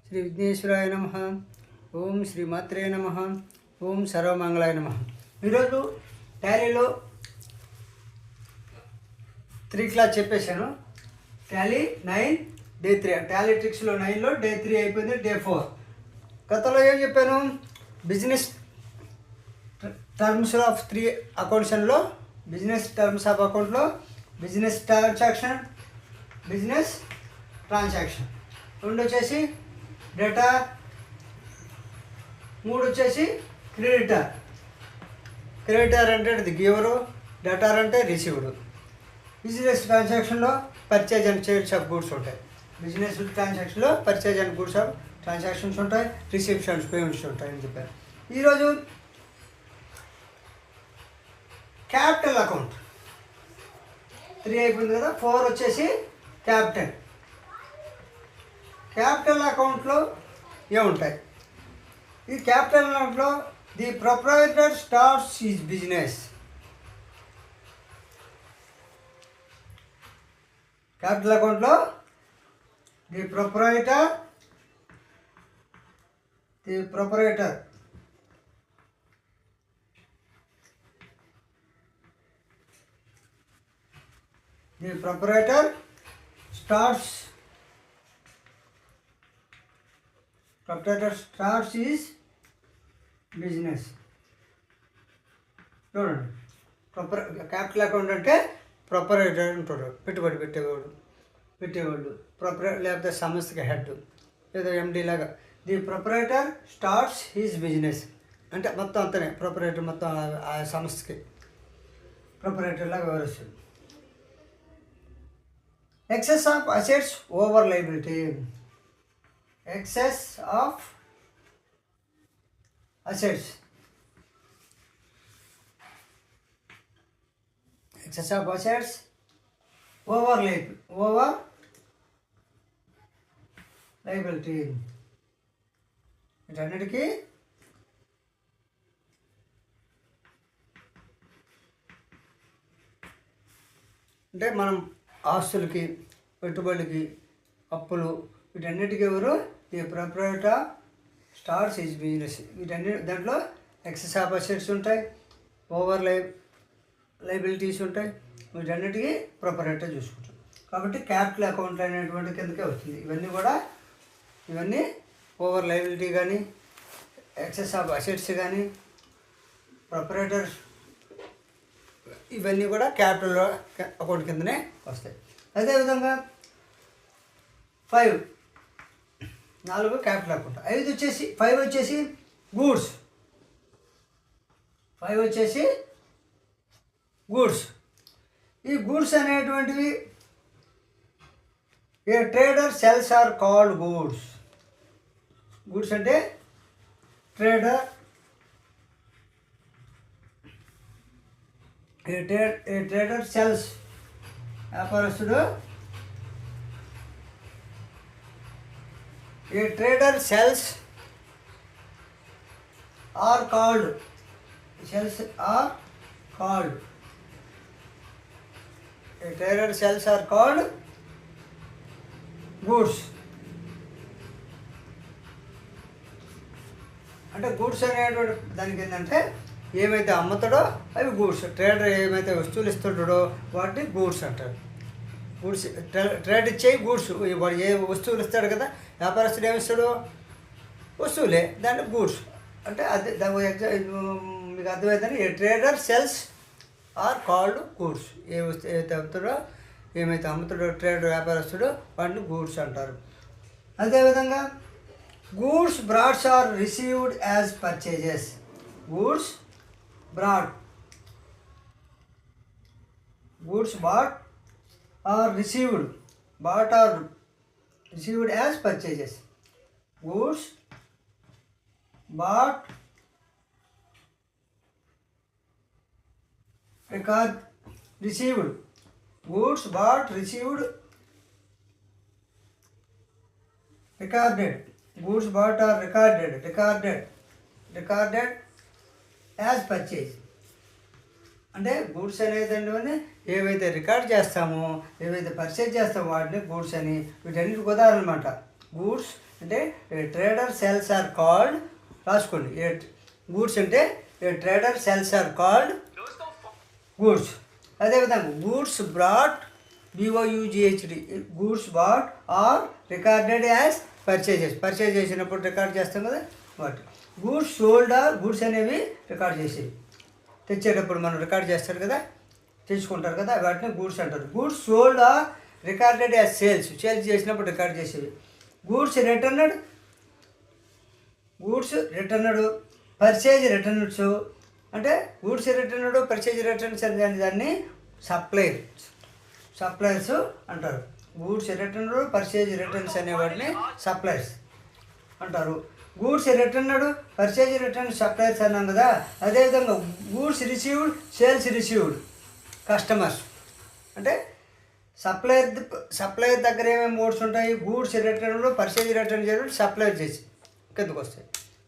శ్రీ విఘ్నేశ్వరాయ నమ. ఓం శ్రీమాత్రే నమ. ఓం సర్వమంగళాయ నమ. ఈరోజు టాలీలో 3 క్లాస్ చెప్పేశాను. టాలీ 9 డే 3, టాలీ ట్రిక్స్లో 9లో డే 3 అయిపోయింది. డే 4 గతంలో ఏం చెప్పాను? బిజినెస్ టర్మ్స్ ఆఫ్ 3 అకౌంట్స్లో బిజినెస్ టర్మ్స్ ఆఫ్ అకౌంట్లో బిజినెస్ ట్రాన్సాక్షన్, బిజినెస్ ట్రాన్సాక్షన్ 2 వచ్చేసి డేటా, 3 వచ్చేసి క్రెడిటర్. క్రెడిటర్ అంటే ఇది గివరు, డేటార్ అంటే రిసీవ్డ్. బిజినెస్ ట్రాన్సాక్షన్లో purchase and sales of goods ఉంటాయి. బిజినెస్ ట్రాన్సాక్షన్లో purchase and goods of transactions ఉంటాయి, రిసిప్షన్స్ పేమెంట్స్ ఉంటాయి అని చెప్పారు. ఈరోజు క్యాపిటల్ అకౌంట్ 3 అయిపోయింది కదా. 4 వచ్చేసి క్యాపిటల్. క్యాపిటల్ అకౌంట్లో ఏముంటాయి? ఈ క్యాపిటల్ అకౌంట్లో the proprietor starts his business. Capital అకౌంట్లో the proprietor starts his business. చూడండి, క్యాపిటల్ అకౌంట్ అంటే ప్రొపరేటర్ అంటారు, పెట్టుబడి పెట్టేవాళ్ళు లేకపోతే సంస్థకి హెడ్, ఏదో ఎండి లాగా. The proprietor starts his business అంటే మొత్తం అంతనే ప్రొపరేటర్, మొత్తం ఆ సంస్థకి ప్రొపరేటర్ లాగా వివరిస్తుంది. Excess of assets over liability. Excess of assets, over liability. వీటన్నిటికీ అంటే మనం ఆస్తులకి, పెట్టుబడికి, అప్పులు, వీటన్నిటికీ ఎవరు? ఈ ప్రొపరేటర్ స్టార్ట్స్ హిజ్ బిజినెస్. దాంట్లో ఎక్సెస్ ఆఫ్ అసెట్స్ ఉంటాయి, ఓవర్ లయబిలిటీస్ ఉంటాయి. వీటన్నిటికీ ప్రొపరేటర్ చూసుకుంటాం. కాబట్టి క్యాపిటల్ అకౌంట్ అనేటువంటి కిందకే వస్తుంది. ఇవన్నీ ఓవర్ లయబిలిటీ కానీ, ఎక్సెస్ ఆఫ్ అసెట్స్ కానీ, ప్రొపరేటర్, ఇవన్నీ కూడా క్యాపిటల్ అకౌంట్ కిందనే వస్తాయి. అదేవిధంగా 4 క్యాపిటల్ అకౌంట్. 5 వచ్చేసి గూడ్స్. 5 వచ్చేసి గూడ్స్. ఈ గూడ్స్ అనేటువంటివి a trader sells are called goods. Goods అంటే ట్రేడర్ సెల్స్, వ్యాపారస్తుడు A trader sells are called A trader sells are called goods. అంటే గూడ్స్ అనేటువంటి దానికి ఏంటంటే ఏమైతే అమ్ముతాడో అవి గూడ్స్. ట్రేడర్ ఏమైతే వస్తువులు ఇస్తుంటాడో వాటిని గూడ్స్ అంటారు. గూడ్స్ ట్రేడ్ ఇచ్చేవి గూడ్స్. వాడు ఏ వస్తువులు ఇస్తాడు కదా, వ్యాపారస్తుడు ఏమి ఇస్తాడు? వస్తువులే, దాన్ని గూడ్స్ అంటే. అది మీకు అర్థమవుతుంది. A trader sells are called goods. ఏమైతే అమ్ముతాడో ట్రేడర్, వ్యాపారస్తుడు, వాటిని గూడ్స్ అంటారు. అదేవిధంగా goods brought are received as purchases. Goods brought, goods bought are received as purchases. Goods bought received. Goods bought, received, recorded. Goods bought are recorded as purchase. అంటే goods అనేదండి ఏవైతే record చేస్తామో, ఏవైతే purchase చేస్తామో వాటిని goods అని. వీటన్నిటికి ఉదాహరణ అనమాట. గూడ్స్ అంటే ట్రేడర్ సెల్స్ ఆర్ కాల్డ్, రాసుకోండి, గూడ్స్ అంటే trader sells are called goods. అదేవిధంగా goods brought, BOUGHD, goods bought are recorded as purchases. Purchase చేసినప్పుడు రికార్డ్ చేస్తాం కదా వాటి. గూడ్స్ సోల్డ్ ఆర్, గూడ్స్ అనేవి రికార్డ్ చేసేవి, తెచ్చేటప్పుడు మనం రికార్డ్ చేస్తారు కదా, తెచ్చుకుంటారు కదా, వాటిని గూడ్స్ అంటారు. Goods sold are recorded as sales, sales చేసినప్పుడు రికార్డ్ చేసేవి. గూడ్స్ రిటర్నడ్, పర్చేజ్ రిటర్న్స్, అంటే గూడ్స్ రిటర్నడ్ పర్చేజ్ రిటర్న్స్ అనే దాన్ని సప్లయర్స్ అంటారు. గూడ్స్ రిటర్నడ్ పర్చేజ్ రిటర్న్స్ అనే వాటిని సప్లయర్స్ అంటారు. Goods returned purchase returns suppliers అన్నాం కదా. అదేవిధంగా goods received, sales received customers. అంటే సప్లయర్ దగ్గర ఏమేమి మోడ్స్ ఉంటాయి, గూడ్స్ రిటర్న్లు, పర్చేజ్ రిటర్న్ చేయడం, సప్లయర్ చేసి కిందకు వస్తాయి.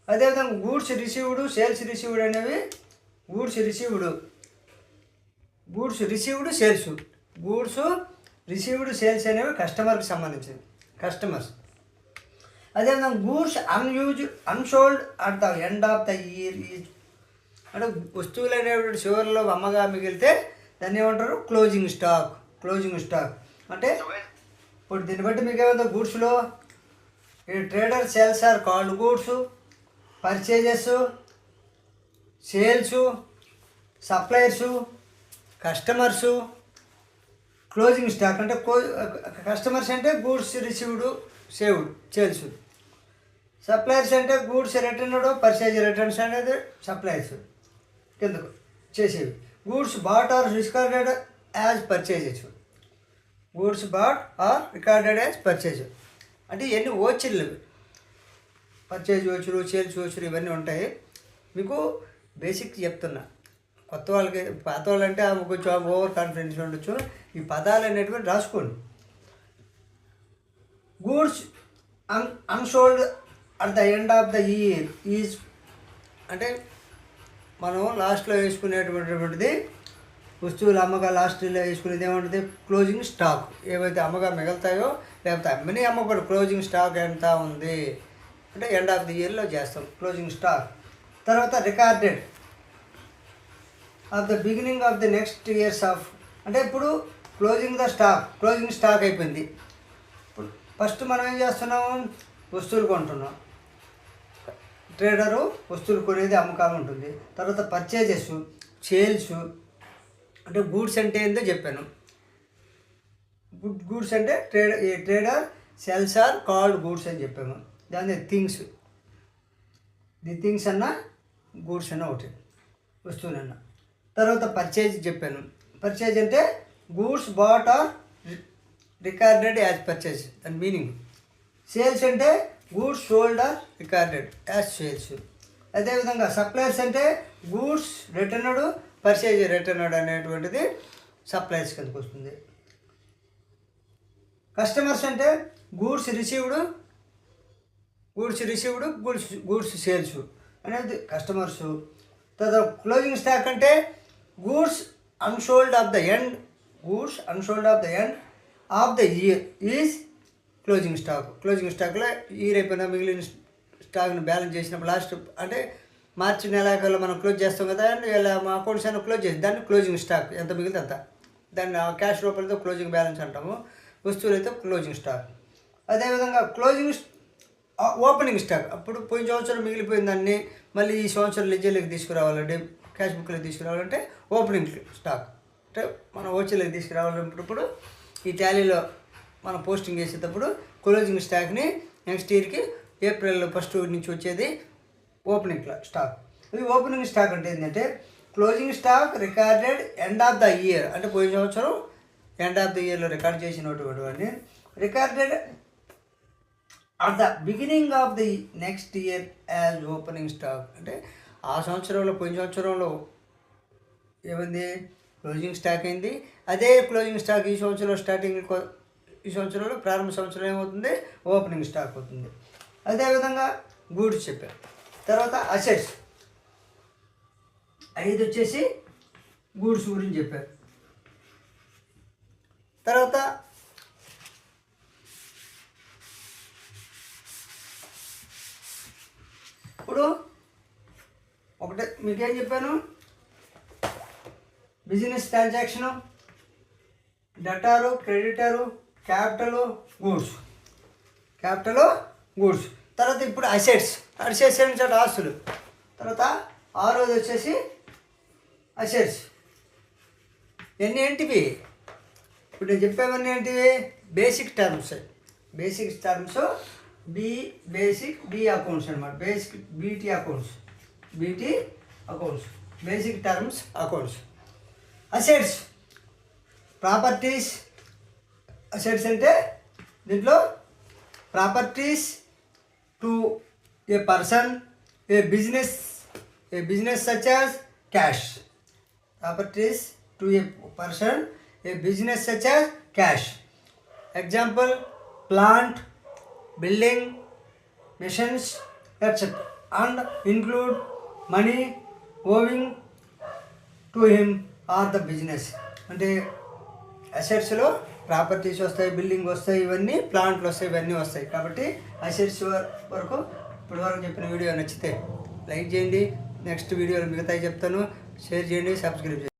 అదేవిధంగా గూడ్స్ రిసీవ్డ్, సేల్స్ రిసీవ్డ్ అనేవి గూడ్స్ రిసీవ్డ్ సేల్స్ అనేవి కస్టమర్కి సంబంధించినవి, కస్టమర్స్. అదేవిధంగా goods unsold at the end of the year, అంటే వస్తువులు అనేటువంటి చివరిలో అమ్మగా మిగిలితే దాన్ని ఏమంటారు, క్లోజింగ్ స్టాక్. అంటే ఇప్పుడు దీన్ని బట్టి మీకు ఏమైందో గూడ్స్లో trader sales are called goods, purchases, sales, suppliers, customers, closing stock. అంటే కస్టమర్స్ అంటే గూడ్స్ రిసీవ్డ్ సేల్స్, సప్లయర్స్ అంటే గూడ్స్ రిటర్న్డ్, పర్చేజ్ రిటర్న్స్ అనేది సప్లయర్స్ కిందకు చేసేవి. Goods bought are recorded as purchases, అంటే ఇవన్నీ ఓచర్లు, పర్చేజ్ ఓచరు, సేల్స్ ఓచరు ఇవన్నీ ఉంటాయి. మీకు బేసిక్ చెప్తున్నా, కొత్త వాళ్ళకి, పాత వాళ్ళంటే కొంచెం ఓవర్ కాన్ఫిడెన్స్ ఉండొచ్చు. ఈ పదాలు అనేటువంటి రాసుకోండి. Goods unsold at the end of the year is, అంటే మనం లాస్ట్లో వేసుకునేటువంటిది వస్తువులు అమ్మగా లాస్ట్లో వేసుకునేది ఏమంటుంది, క్లోజింగ్ స్టాక్. ఏవైతే అమ్మగా మిగులుతాయో లేకపోతే అమ్మని అమ్మకూడదు, క్లోజింగ్ స్టాక్ ఎంత ఉంది అంటే ఎండ్ ఆఫ్ ది ఇయర్లో చేస్తాం క్లోజింగ్ స్టాక్. తర్వాత recorded of the beginning of the next years of, అంటే ఇప్పుడు క్లోజింగ్ స్టాక్ అయిపోయింది. ఇప్పుడు ఫస్ట్ మనం ఏం చేస్తున్నాము, వస్తువులు కొంటున్నాం, ట్రేడరు వస్తువులు కొనేది అమ్మకాలు ఉంటుంది. తర్వాత పర్చేజెస్, సేల్స్, అంటే గూడ్స్ అంటే ఏందో చెప్పాను. గూడ్స్ అంటే trader sells are called goods అని చెప్పాము. దాని థింగ్స్ అన్న గూడ్స్ అన్న ఒకటి, వస్తువులన్న. తర్వాత పర్చేజ్ చెప్పాను. పర్చేజ్ అంటే goods bought are recorded as purchase అని మీనింగ్. సేల్స్ అంటే goods sold are recorded as sales. అదేవిధంగా సప్లయర్స్ అంటే గూడ్స్ రిటర్నడ్, పర్చేజ్ రిటర్నడ్ అనేటువంటిది సప్లయర్స్ కిందకు వస్తుంది. కస్టమర్స్ అంటే గూడ్స్ రిసీవ్డ్, గూడ్స్ సేల్స్ అనేది కస్టమర్స్. తర్వాత క్లోజింగ్ స్టాక్ అంటే goods unsold of the end of the year is closing స్టాక్లో ఇయర్ అయిపోయినా మిగిలిన స్టాక్ని బ్యాలెన్స్ చేసినప్పుడు లాస్ట్ అంటే మార్చి నెలాఖరులో మనం క్లోజ్ చేస్తాం కదా, ఇలా మా అకౌంట్స్ అయినా క్లోజ్ చేసి దాన్ని క్లోజింగ్ స్టాక్ ఎంత మిగిలితే అంత, దాన్ని క్యాష్ రూపంలో క్లోజింగ్ బ్యాలెన్స్ అంటాము. వస్తువులు అయితే క్లోజింగ్ స్టాక్. అదేవిధంగా ఓపెనింగ్ స్టాక్, అప్పుడు పోయిన సంవత్సరం మిగిలిపోయిన దాన్ని మళ్ళీ ఈ సంవత్సరం లెడ్జర్లోకి తీసుకురావాలంటే, క్యాష్ బుక్లోకి తీసుకురావాలంటే ఓపెనింగ్ స్టాక్. అంటే మనం ఓచర్లోకి తీసుకురావాలన్నప్పుడు ఈ టాలీలో మనం పోస్టింగ్ చేసేటప్పుడు క్లోజింగ్ స్టాక్ని నెక్స్ట్ ఇయర్కి ఏప్రిల్ 1 నుంచి వచ్చేది ఓపెనింగ్ స్టాక్. ఇది ఓపెనింగ్ స్టాక్ అంటే ఏంటంటే closing stock recorded end of the year, అంటే పోయిన సంవత్సరం ఎండ్ ఆఫ్ ద ఇయర్లో రికార్డ్ చేసినటువంటి వాడిని recorded at the beginning of the next year as opening stock. అంటే ఆ సంవత్సరంలో, పోయిన సంవత్సరంలో ఏమైంది, క్లోజింగ్ స్టాక్ అయింది. అదే క్లోజింగ్ స్టాక్ ఈ సంవత్సరంలో ప్రారంభ సంవత్సరం ఏమవుతుంది, ఓపెనింగ్ స్టాక్ అవుతుంది. అదేవిధంగా గూడ్స్ చెప్పారు. తర్వాత అసెట్స్ 5 వచ్చేసి గూడ్స్ గురించి చెప్పారు. తర్వాత ఇప్పుడు ఒకటే మీకేం చెప్పాను, బిజినెస్ ట్రాన్సాక్షను, డెటారు, క్రెడిటరు, క్యాపిటలు, గూడ్స్. తర్వాత ఇప్పుడు అసెట్స్ అంటే ఆస్తులు. తర్వాత ఆరోది వచ్చేసి అసెట్స్. ఇవన్నీ ఏంటివి? ఇప్పుడు నేను చెప్పేవన్నీ ఏంటివి? బేసిక్ టర్మ్స్ బి అకౌంట్స్ అనమాట. BT accounts basic terms accounts. Assets properties. Assets అంటే దీంట్లో properties to A person, A business such as cash. Properties to A person, A business such as cash. Example plant, building, machines etcetera. And include money owing to him or the business. అంటే అసెట్స్లో properties వస్తాయి, building వస్తాయి, ఇవన్నీ ప్లాంట్లు వస్తాయి, ఇవన్నీ వస్తాయి. కాబట్టి అసెట్స్ వరకు ఇప్పటివరకు చెప్పిన వీడియో నచ్చితే లైక్ చేయండి. నెక్స్ట్ వీడియోలో మిగతాయి చెప్తాను. షేర్ చేయండి, సబ్స్క్రైబ్ చేయండి.